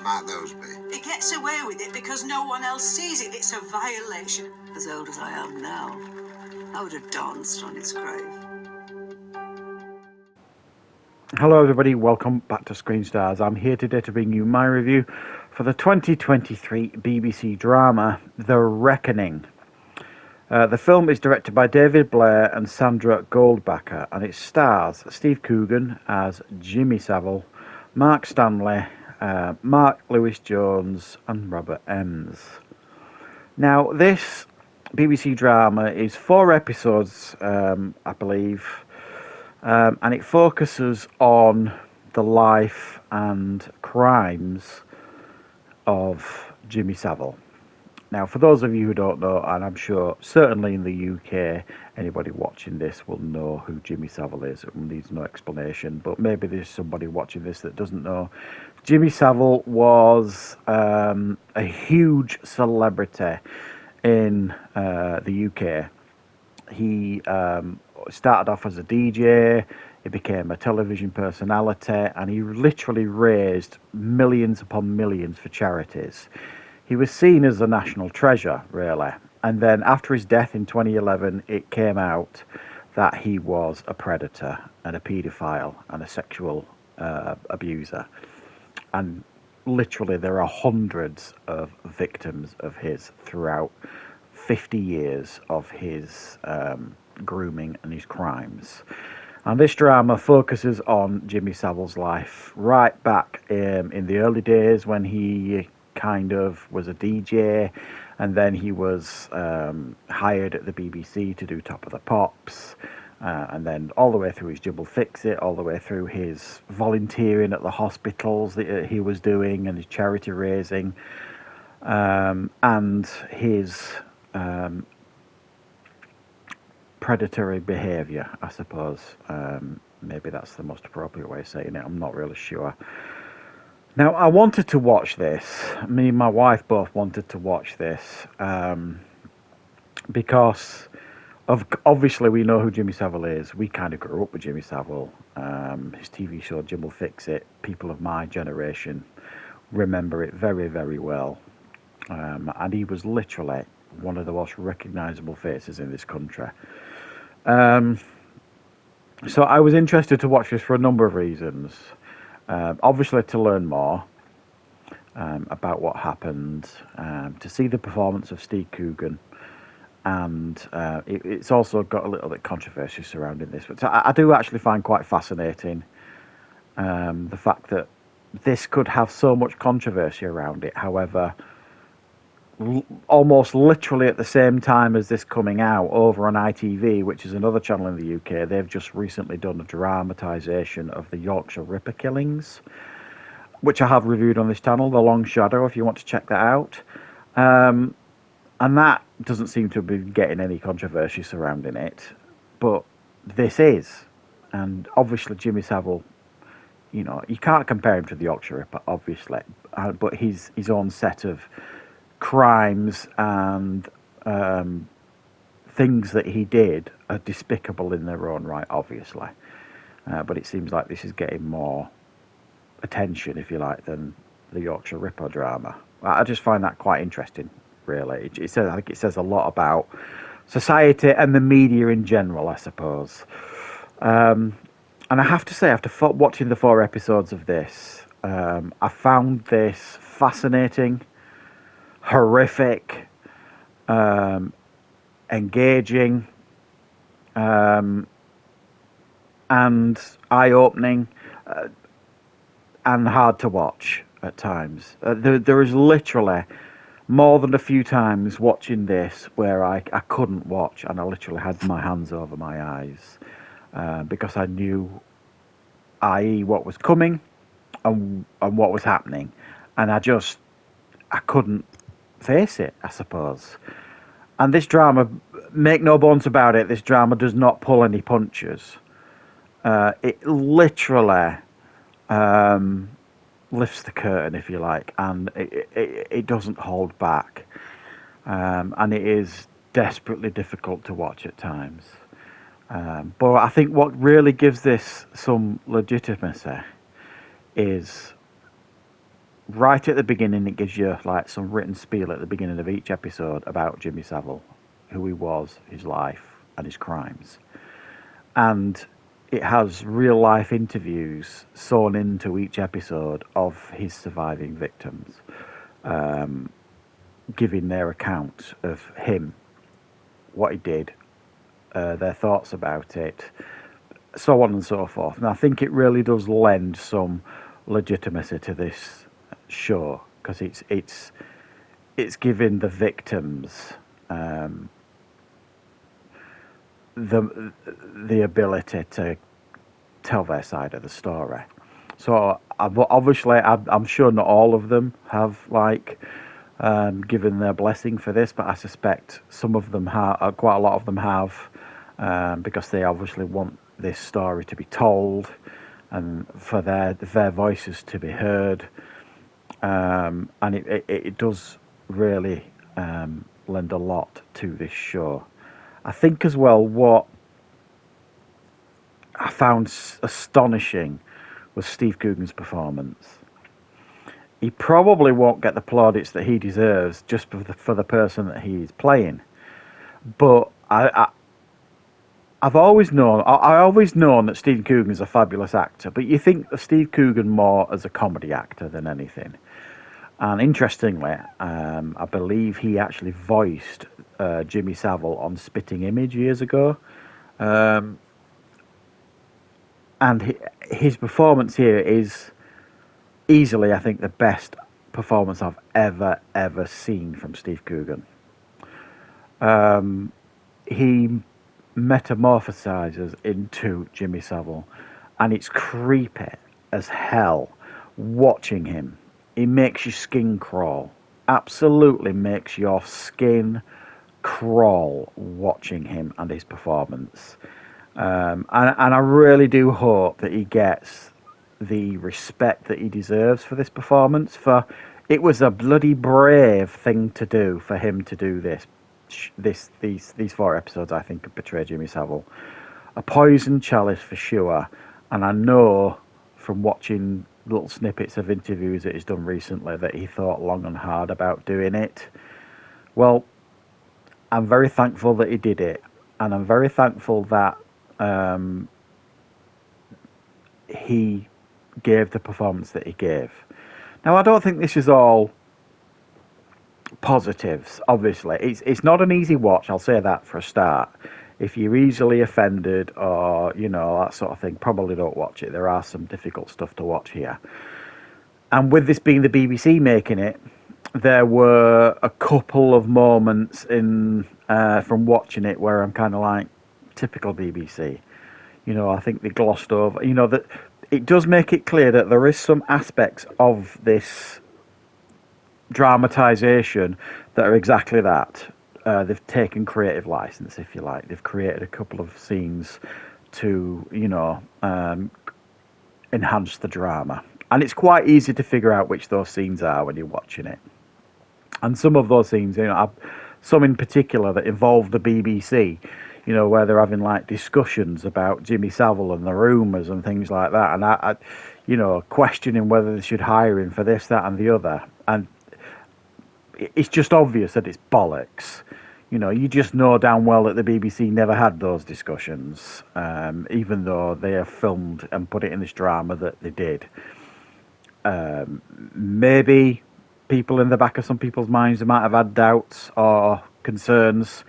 might those be? He gets away with it because no one else sees it. It's a violation. As old as I am now, I would have danced on his grave. Hello everybody, welcome back to Screenstars. I'm here today to bring you my review for the 2023 BBC drama, The Reckoning. The film is directed by David Blair and Sandra Goldbacher, and it stars Steve Coogan as Jimmy Savile, Mark Stanley, Mark Lewis-Jones and Robert Ems. Now this BBC drama is 4 episodes, I believe, and it focuses on the life and crimes of Jimmy Savile. Now, for those of you who don't know, and I'm sure certainly in the UK, anybody watching this will know who Jimmy Savile is. It needs no explanation, but maybe there's somebody watching this that doesn't know. Jimmy Savile was a huge celebrity in the UK. He started off as a DJ, he became a television personality, and he literally raised millions upon millions for charities. He was seen as a national treasure, really. And then after his death in 2011, it came out that he was a predator and a paedophile and a sexual abuser. And literally there are hundreds of victims of his throughout 50 years of his grooming and his crimes. And this drama focuses on Jimmy Savile's life right back in the early days when he kind of was a DJ, and then he was hired at the BBC to do Top of the Pops, and then all the way through his Jibble Fix It, all the way through his volunteering at the hospitals that he was doing and his charity raising, and his predatory behaviour, I suppose. Maybe that's the most appropriate way of saying it, I'm not really sure. Now, I wanted to watch this. Me and my wife both wanted to watch this because obviously we know who Jimmy Savile is. We kind of grew up with Jimmy Savile. His TV show, Jibble Fix It, people of my generation remember it very, very well. And he was literally one of the most recognisable faces in this country. So I was interested to watch this for a number of reasons. Obviously to learn more about what happened, to see the performance of Steve Coogan, and it's also got a little bit of controversy surrounding this, which I do actually find quite fascinating, the fact that this could have so much controversy around it. However, almost literally at the same time as this coming out over on ITV, which is another channel in the UK, they've just recently done a dramatisation of the Yorkshire Ripper killings, which I have reviewed on this channel, The Long Shadow, if you want to check that out. And that doesn't seem to be getting any controversy surrounding it, but this is. And obviously Jimmy Savile, you know, you can't compare him to the Yorkshire Ripper, obviously, but his own set of crimes and things that he did are despicable in their own right, obviously. But it seems like this is getting more attention, if you like, than the Yorkshire Ripper drama. I just find that quite interesting, really. I think it says a lot about society and the media in general, I suppose. And I have to say, after watching the 4 episodes of this, I found this fascinating, horrific, engaging, and eye-opening, and hard to watch at times. There is literally more than a few times watching this where I couldn't watch, and I literally had my hands over my eyes, because I knew, i.e., what was coming and what was happening, and I couldn't face it, I suppose. And this drama, make no bones about it, this drama does not pull any punches. It literally lifts the curtain, if you like, and it doesn't hold back. And it is desperately difficult to watch at times. But I think what really gives this some legitimacy is right at the beginning, it gives you like some written spiel at the beginning of each episode about Jimmy Savile, who he was, his life, and his crimes. And it has real life interviews sewn into each episode of his surviving victims, giving their account of him, what he did, their thoughts about it, so on and so forth. And I think it really does lend some legitimacy to this show, because it's giving the victims the ability to tell their side of the story. So obviously, I'm sure not all of them have given their blessing for this, but I suspect some of them have, quite a lot of them have, because they obviously want this story to be told and for their voices to be heard. And it does really lend a lot to this show. I think as well, what I found astonishing was Steve Coogan's performance. He probably won't get the plaudits that he deserves just for the person that he's playing. But I've always known that Steve Coogan's a fabulous actor, but you think of Steve Coogan more as a comedy actor than anything. And interestingly, I believe he actually voiced Jimmy Savile on Spitting Image years ago. And his performance here is easily, I think, the best performance I've ever seen from Steve Coogan. He metamorphosizes into Jimmy Savile, and it's creepy as hell watching him. He makes your skin crawl. Absolutely makes your skin crawl watching him and his performance. And I really do hope that he gets the respect that he deserves for this performance. For it was a bloody brave thing to do for him to do this. These 4 episodes, I think, portray Jimmy Savile. A poison chalice for sure. And I know from watching little snippets of interviews that he's done recently that he thought long and hard about doing it. Well, I'm very thankful that he did it, and I'm very thankful that he gave the performance that he gave. Now, I don't think this is all positives, obviously. It's not an easy watch, I'll say that for a start. If you're easily offended or, that sort of thing, probably don't watch it. There are some difficult stuff to watch here. And with this being the BBC making it, there were a couple of moments from watching it where I'm kind of like, typical BBC. I think they glossed over, that it does make it clear that there is some aspects of this dramatisation that are exactly that. They've taken creative license, if you like. They've created a couple of scenes to, enhance the drama. And it's quite easy to figure out which those scenes are when you're watching it. And some of those scenes, some in particular that involve the BBC, where they're having discussions about Jimmy Savile and the rumours and things like that. And I questioning whether they should hire him for this, that and the other. And it's just obvious that it's bollocks. You just know damn well that the BBC never had those discussions, even though they have filmed and put it in this drama that they did. Maybe people in the back of some people's minds might have had doubts or concerns,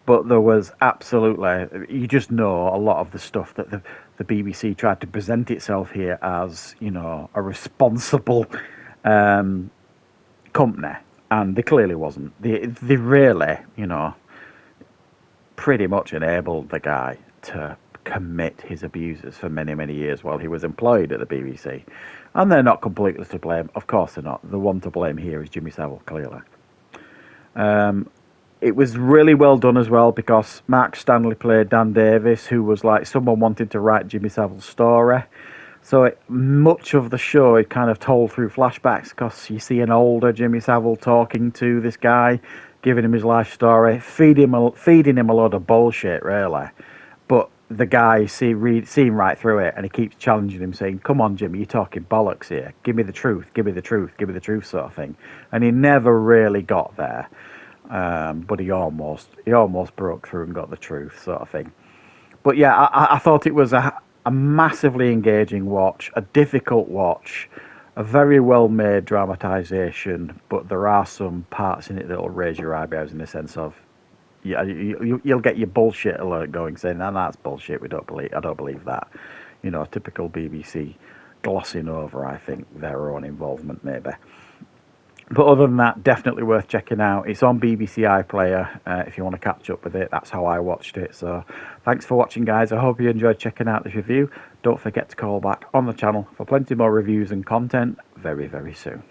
but there was absolutely, you just know a lot of the stuff that the BBC tried to present itself here as, a responsible company. And they clearly wasn't. They really, pretty much enabled the guy to commit his abuses for many, many years while he was employed at the BBC. And they're not completely to blame. Of course they're not. The one to blame here is Jimmy Savile, clearly. It was really well done as well because Mark Stanley played Dan Davis, who was like someone wanted to write Jimmy Savile's story. So much of the show is kind of told through flashbacks because you see an older Jimmy Savile talking to this guy, giving him his life story, feeding him a load of bullshit, really. But the guy seeing right through it, and he keeps challenging him, saying, "Come on, Jimmy, you're talking bollocks here. Give me the truth, give me the truth, give me the truth," sort of thing. And he never really got there, but he almost broke through and got the truth, sort of thing. But yeah, I thought it was a massively engaging watch, a difficult watch, a very well made dramatisation, but there are some parts in it that will raise your eyebrows in the sense of, yeah, you'll get your bullshit alert going, saying, "No, that's bullshit. I don't believe that." You know, typical BBC glossing over, I think, their own involvement maybe. But other than that, definitely worth checking out. It's on BBC iPlayer if you want to catch up with it. That's how I watched it. So thanks for watching, guys. I hope you enjoyed checking out this review. Don't forget to call back on the channel for plenty more reviews and content very, very soon.